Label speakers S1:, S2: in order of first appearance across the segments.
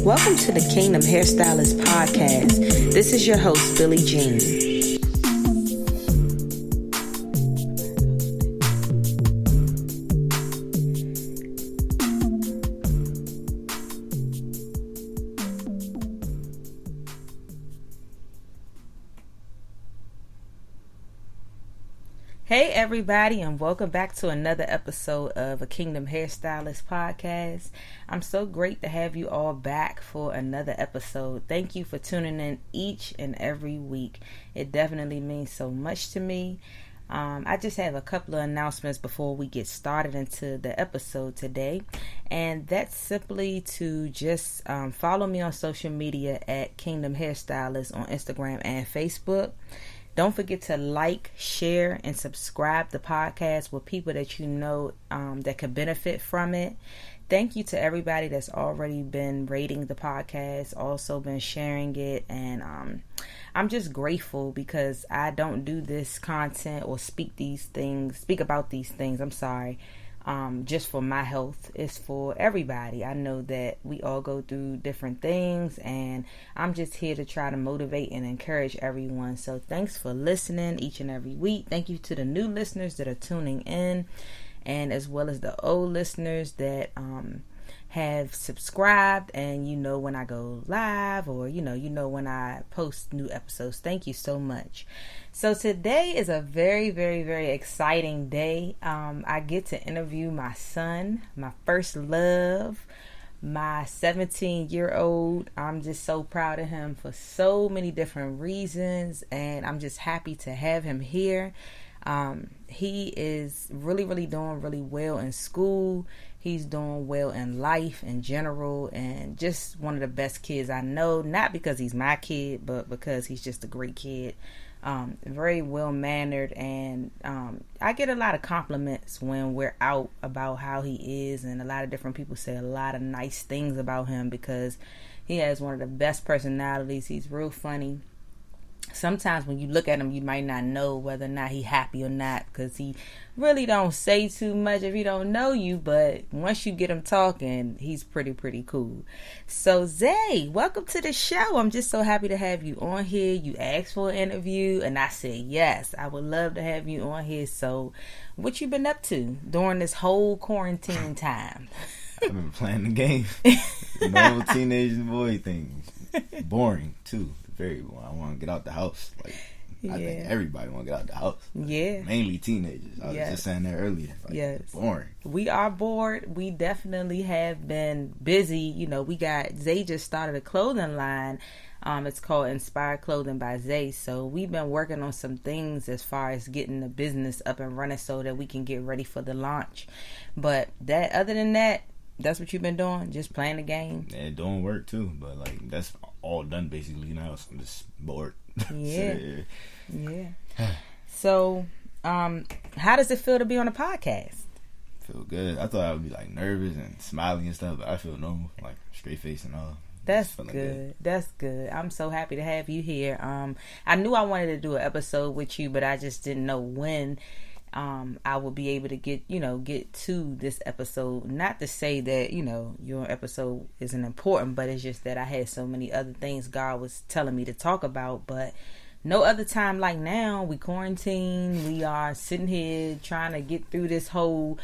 S1: Welcome to the Kingdom Hairstylist Podcast. This is your host, Billie Jean. Hey everybody, and welcome back to another episode of a Kingdom Hairstylist Podcast. I'm so great to have you all back for another episode. Thank you for tuning in each and every week. It definitely means so much to me. I just have a couple of announcements before we get started into the episode today, and that's simply to just follow me on social media at Kingdom Hairstylist on Instagram and Facebook. Don't forget to like, share, and subscribe the podcast with people that you know that could benefit from it. Thank you to everybody that's already been rating the podcast, also been sharing it, and I'm just grateful because I don't do this content or speak about these things. Just for my health. It's for everybody. I know that we all go through different things, and I'm just here to try to motivate and encourage everyone. So thanks for listening each and every week. Thank you to the new listeners that are tuning in, and as well as the old listeners that have subscribed, and you know when I go live, or you know when I post new episodes. Thank you so much. So today is a very, very, very exciting day. I get to interview my son, my first love, my 17-year-old. I'm just so proud of him for so many different reasons, and I'm just happy to have him here. He is really, really doing really well in school. He's doing well in life in general, and just one of the best kids I know, not because he's my kid, but because he's just a great kid. Very well mannered, and I get a lot of compliments when we're out about how he is, and a lot of different people say a lot of nice things about him because he has one of the best personalities. He's real funny. Sometimes when you look at him, you might not know whether or not he's happy or not, because he really don't say too much if he don't know you. But once you get him talking, he's pretty cool. So Zay, welcome to the show. I'm just so happy to have you on here. You asked for an interview, and I said yes, I would love to have you on here. So what you been up to during this whole quarantine time?
S2: I've been playing the game. Normal teenage boy things. Boring too. Very well. I want to get out the house. I think everybody want to get out the house.
S1: Yeah.
S2: Mainly teenagers. I was just saying that earlier.
S1: Yes.
S2: Boring.
S1: We are bored. We definitely have been busy. Zay just started a clothing line. It's called Inspired Clothing by Zay. So we've been working on some things as far as getting the business up and running so that we can get ready for the launch. But other than that, that's what you've been doing? Just playing the game?
S2: Yeah, doing work too. But that's all done basically now. So I'm just bored.
S1: Yeah. Yeah. So, how does it feel to be on a podcast?
S2: Feel good. I thought I would be nervous and smiling and stuff, but I feel normal, straight face and all.
S1: That's good. That's good. I'm so happy to have you here. I knew I wanted to do an episode with you, but I just didn't know when I will be able to get to this episode. Not to say that, your episode isn't important, but it's just that I had so many other things God was telling me to talk about. But no other time like now. We quarantine. We are sitting here trying to get through this whole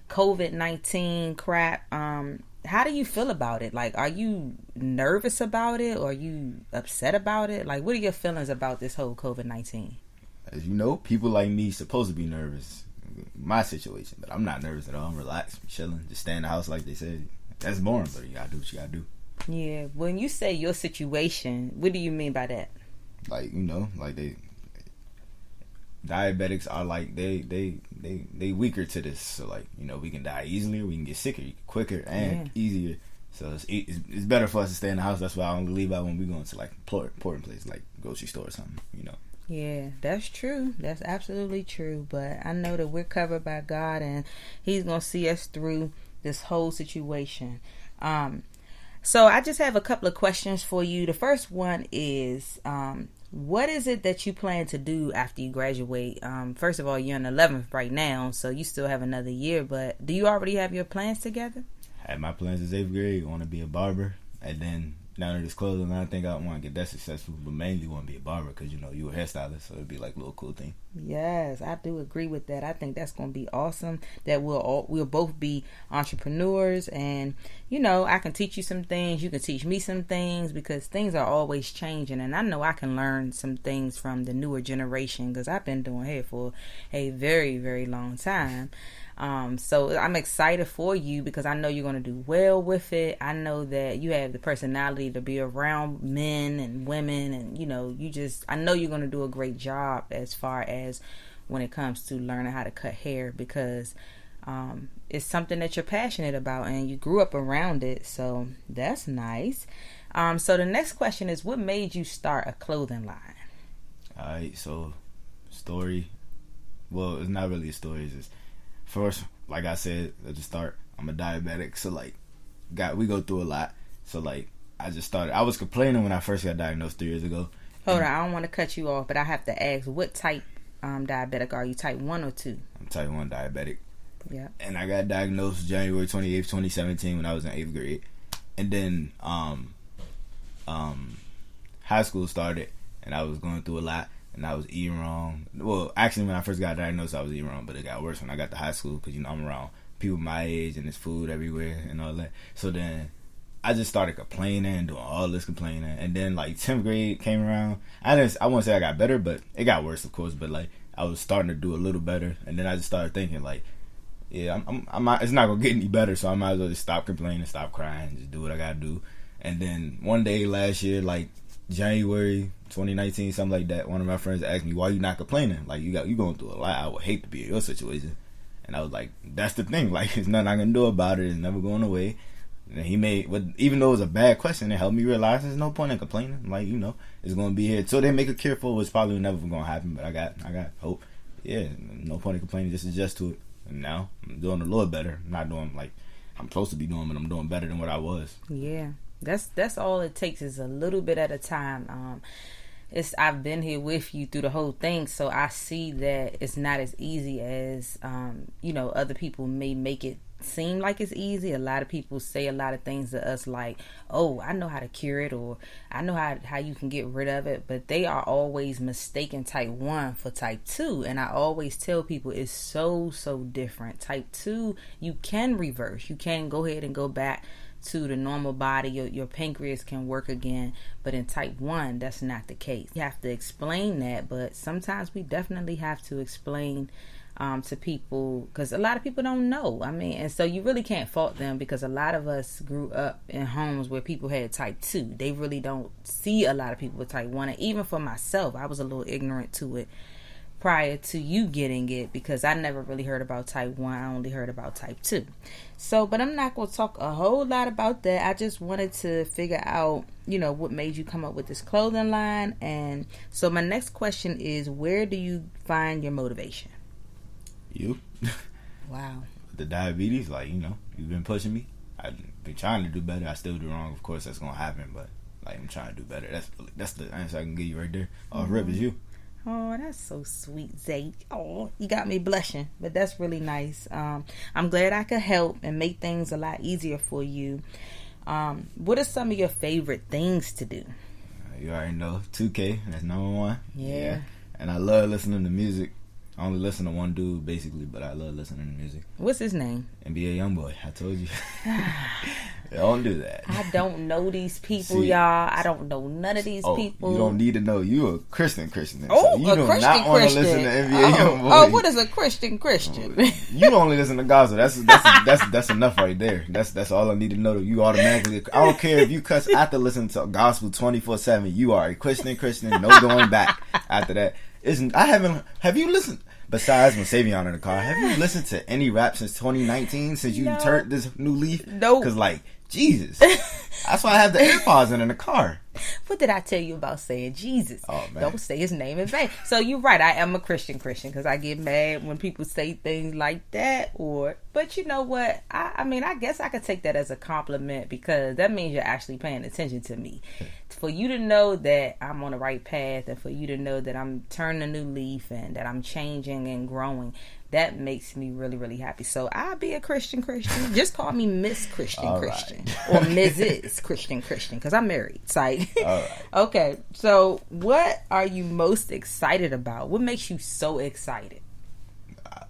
S1: COVID-19 crap. How do you feel about it? Are you nervous about it, or are you upset about it? What are your feelings about this whole COVID-19?
S2: As you know, people like me supposed to be nervous. My situation, but I'm not nervous at all. I'm relaxed, chilling, just stay in the house like they said. That's boring, but you gotta do what you gotta do. Yeah.
S1: When you say your situation, what do you mean by that?
S2: They diabetics are they weaker to this. So we can die easier, we can get sicker quicker and easier. So it's better for us to stay in the house. That's why I only leave out when we go into important places like grocery store or something.
S1: Yeah, that's true. That's absolutely true. But I know that we're covered by God, and He's going to see us through this whole situation. So I just have a couple of questions for you. The first one is, what is it that you plan to do after you graduate? First of all, you're in 11th right now, so you still have another year. But do you already have your plans together?
S2: I had my plans in 8th grade. I want to be a barber. And then now that it's closing, I think I want to get that successful, but mainly want to be a barber because, you know, you a hairstylist, so it'd be like a little cool thing.
S1: Yes, I do agree with that. I think that's going to be awesome that we'll both be entrepreneurs, and, you know, I can teach you some things, you can teach me some things, because things are always changing, and I know I can learn some things from the newer generation because I've been doing hair for a very, very long time. So I'm excited for you because I know you're going to do well with it. I know that you have the personality to be around men and women, and, you know, I know you're going to do a great job as far as when it comes to learning how to cut hair, because it's something that you're passionate about and you grew up around it. So that's nice. So the next question is, what made you start a clothing line?
S2: All right, so story. Well, it's not really a story. It's just, first, like I said at the start, I'm a diabetic, so like, we go through a lot. So like, I just started. I was complaining when I first got diagnosed 3 years ago.
S1: Hold on, I don't want to cut you off, but I have to ask, what type diabetic are you? Type 1 or 2?
S2: I'm type 1 diabetic.
S1: Yeah.
S2: And I got diagnosed January 28th, 2017 when I was in 8th grade. And then high school started, and I was going through a lot. And I was eating wrong. Well, actually, when I first got diagnosed, I was eating wrong, but it got worse when I got to high school because, you know, I'm around people my age and there's food everywhere and all that. So then I just started complaining and doing all this complaining. And then, like, 10th grade came around. I won't say I got better, but it got worse, of course. But, like, I was starting to do a little better. And then I just started thinking, like, yeah, it's not going to get any better, so I might as well just stop complaining, stop crying, just do what I got to do. And then one day last year, like, January 2019, something like that, one of my friends asked me, why you not complaining? Like, you going through a lot. I would hate to be in your situation. And I was like, that's the thing. Like, there's nothing I can do about it. It's never going away. And he even though it was a bad question, it helped me realize there's no point in complaining. Like, you know, it's going to be here. So they make a cure for it. It's probably never going to happen, but I got hope. Yeah, no point in complaining. Just adjust to it. And now I'm doing a little better. I'm not doing like I'm supposed to be doing, but I'm doing better than what I was.
S1: Yeah. That's all it takes, is a little bit at a time. I've been here with you through the whole thing, so I see that it's not as easy as you know, other people may make it seem like it's easy. A lot of people say a lot of things to us like, oh, I know how to cure it, or I know how you can get rid of it, but they are always mistaking type 1 for type 2. And I always tell people it's so different. Type 2, you can reverse, you can go ahead and go back to the normal body. Your pancreas can work again, but in type 1, that's not the case. You have to explain that, but sometimes we definitely have to explain to people, because a lot of people don't know. I mean, and so you really can't fault them, because a lot of us grew up in homes where people had type 2. They really don't see a lot of people with type 1, and even for myself, I was a little ignorant to it prior to you getting it, because I never really heard about type 1. I only heard about type 2. So, but I'm not going to talk a whole lot about that. I just wanted to figure out, you know, what made you come up with this clothing line. And so my next question is, where do you find your motivation?
S2: You.
S1: Wow.
S2: The diabetes, like, you know, you've been pushing me. I've been trying to do better. I still do wrong. Of course, that's going to happen, but, like, I'm trying to do better. That's the answer I can give you right there. Rip is you.
S1: Oh, that's so sweet, Zay. Oh, you got me blushing, but that's really nice. I'm glad I could help and make things a lot easier for you. What are some of your favorite things to do?
S2: You already know, 2K, that's number one.
S1: Yeah.
S2: And I love listening to music. I only listen to one dude, basically, but I love listening to music.
S1: What's his name?
S2: NBA Youngboy. I told you. Don't do that.
S1: I don't know these people, y'all. I don't know none of these people.
S2: You don't need to know. You a Christian.
S1: Oh,
S2: so you
S1: a
S2: do
S1: Christian
S2: not want to listen to NBA Youngboy.
S1: Oh, what is a Christian?
S2: You only listen to gospel. That's enough right there. That's all I need to know. You automatically. I don't care if you cuss after listening to gospel 24/7. You are a Christian. No going back after that. Have you listened? Besides when Savion in the car, have you listened to any rap since 2019? Since you turned this new leaf?
S1: No.
S2: Because, like, Jesus. That's why I have the AirPods in the car.
S1: What did I tell you about saying Jesus?
S2: Oh, man.
S1: Don't say his name in vain. So you're right. I am a Christian because I get mad when people say things like that. But you know what? I mean, I guess I could take that as a compliment, because that means you're actually paying attention to me. For you to know that I'm on the right path, and for you to know that I'm turning a new leaf and that I'm changing and growing, that makes me really, really happy. So I'll be a Christian. Just call me Miss Christian
S2: All
S1: Christian
S2: right.
S1: or Mrs. Christian because I'm married. It's like,
S2: all right.
S1: Okay, so what are you most excited about? What makes you so excited?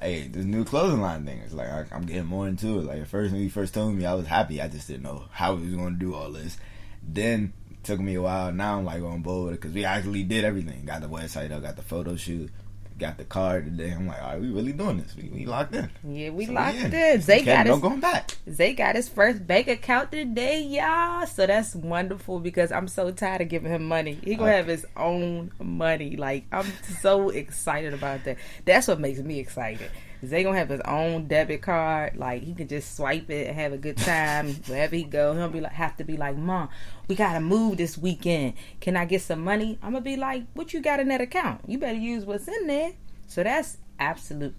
S2: Hey, this new clothing line thing is like I'm getting more into it. Like at first, when you first told me, I was happy. I just didn't know how we was going to do all this. Then it took me a while. Now I'm like on board with it because we actually did everything. Got the website up, got the photo shoot, got the card today. I'm like, all right, we really doing this. We locked in.
S1: Yeah, we locked in. Zay got
S2: no going back.
S1: Zay got his first bank account today, y'all. So that's wonderful because I'm so tired of giving him money. He gonna have his own money. Like, I'm so excited about that. That's what makes me excited. Zay gonna have his own debit card. Like, he can just swipe it and have a good time wherever he go. He'll be like, have to be like, Mom, we gotta move this weekend. Can I get some money? I'm gonna be like, what you got in that account? You better use what's in there. So that's absolutely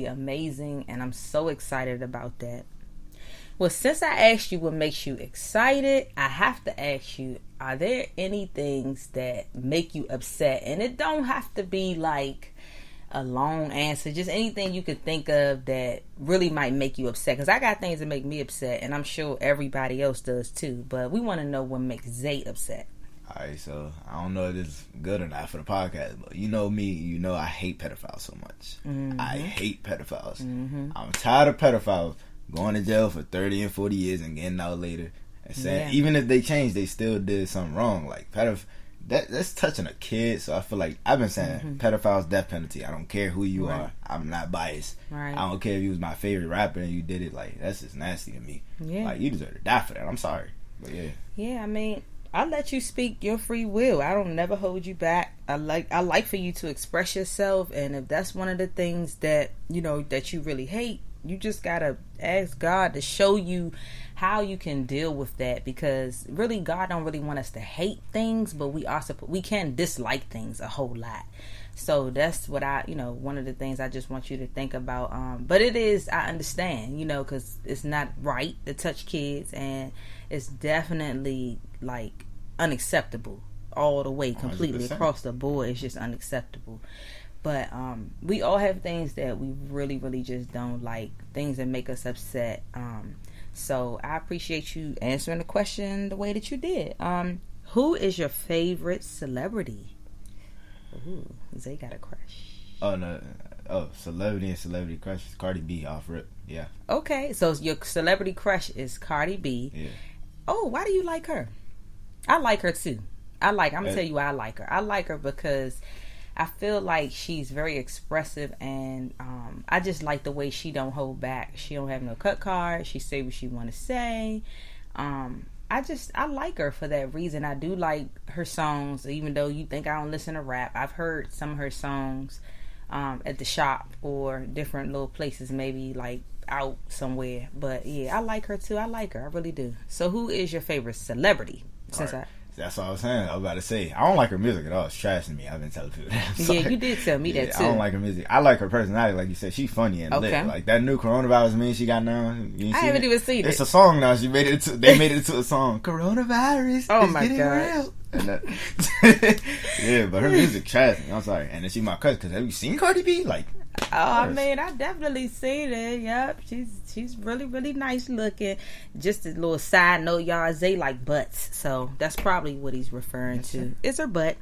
S1: amazing, and I'm so excited about that. Well, since I asked you what makes you excited, I have to ask you, are there any things that make you upset? And it don't have to be like a long answer, just anything you could think of that really might make you upset, because I got things that make me upset, and I'm sure everybody else does too, but we want to know what makes Zay upset.
S2: Alright, so I don't know if this is good or not for the podcast, but you know me, you know I hate pedophiles so much.
S1: Mm-hmm.
S2: I hate pedophiles.
S1: Mm-hmm.
S2: I'm tired of pedophiles going to jail for 30 and 40 years and getting out later and saying, even if they changed, they still did something wrong. Like, that's touching a kid, so I feel like I've been saying pedophiles death penalty. I don't care who you are. I'm not biased.
S1: Right.
S2: I don't care if you was my favorite rapper and you did it. Like, that's just nasty to me.
S1: Yeah.
S2: Like, you deserve to die for that. I'm sorry, but yeah.
S1: Yeah, I mean, I let you speak your free will. I don't never hold you back. I like for you to express yourself, and if that's one of the things that that you really hate, you just gotta ask God to show you how you can deal with that, because really God don't really want us to hate things, but we can dislike things a whole lot. So that's what one of the things I just want you to think about. But it is, I understand, because it's not right to touch kids, and it's definitely like unacceptable all the way, completely
S2: 100%.
S1: Across the board. It's just unacceptable. But we all have things that we really, really just don't like, things that make us upset. So I appreciate you answering the question the way that you did. Who is your favorite celebrity? Ooh, Zay got a crush.
S2: Oh no! Oh, celebrity crush is Cardi B off rip. Yeah.
S1: Okay, so your celebrity crush is Cardi B.
S2: Yeah.
S1: Oh, why do you like her? I like her too. I'm gonna tell you why I like her. I like her because I feel like she's very expressive, and I just like the way she don't hold back. She don't have no cut card. She say what she want to say. I like her for that reason. I do like her songs, even though you think I don't listen to rap. I've heard some of her songs at the shop or different little places, maybe like out somewhere. But yeah, I like her too. I like her. I really do. So who is your favorite celebrity?
S2: That's what I was saying. I was about to say, I don't like her music at all. It's trash to me. I've been telling people that.
S1: Yeah, you did tell me that too.
S2: I don't like her music. I like her personality. Like you said, she's funny and lit. Like that new coronavirus meme she got now. I
S1: haven't even seen it.
S2: It's a song now. They made it into a song. Coronavirus.
S1: Oh my God.
S2: Real. Yeah, but her music trash. I'm sorry. And then she my cousin. Because have you seen Cardi B? Like,
S1: I mean, I definitely seen it. Yep, she's really, really nice looking. Just a little side note, y'all, Zay like butts, so that's probably what he's referring to. It's her butt.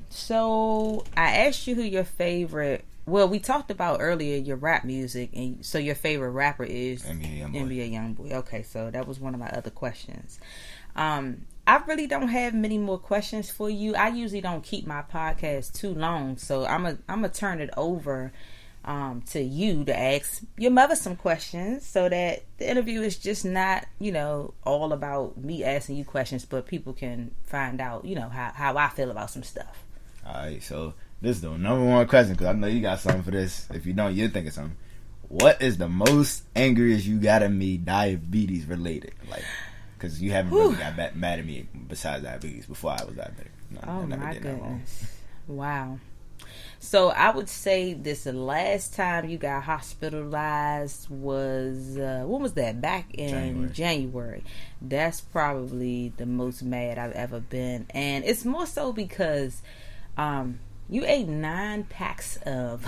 S1: So I asked you who your favorite. Well, we talked about earlier your rap music, and so your favorite rapper is NBA Youngboy. Okay, so that was one of my other questions. I really don't have many more questions for you. I usually don't keep my podcast too long, so I'm gonna turn it over to you to ask your mother some questions, so that the interview is just not all about me asking you questions, but people can find out how I feel about some stuff.
S2: All right, so this is the number one question, because I know you got something for this. If you don't, you'll think of something. What is the most angriest you got at me diabetes related? Like, because you haven't really got mad at me besides diabetes before I was diabetic.
S1: No, my goodness. Wow. So I would say the last time you got hospitalized was, when was that? Back in January. That's probably the most mad I've ever been. And it's more so because, You ate 9 packs of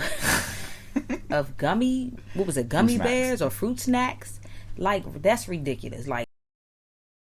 S1: gummy. What was it? Gummy bears or fruit snacks? Like, that's ridiculous. Like,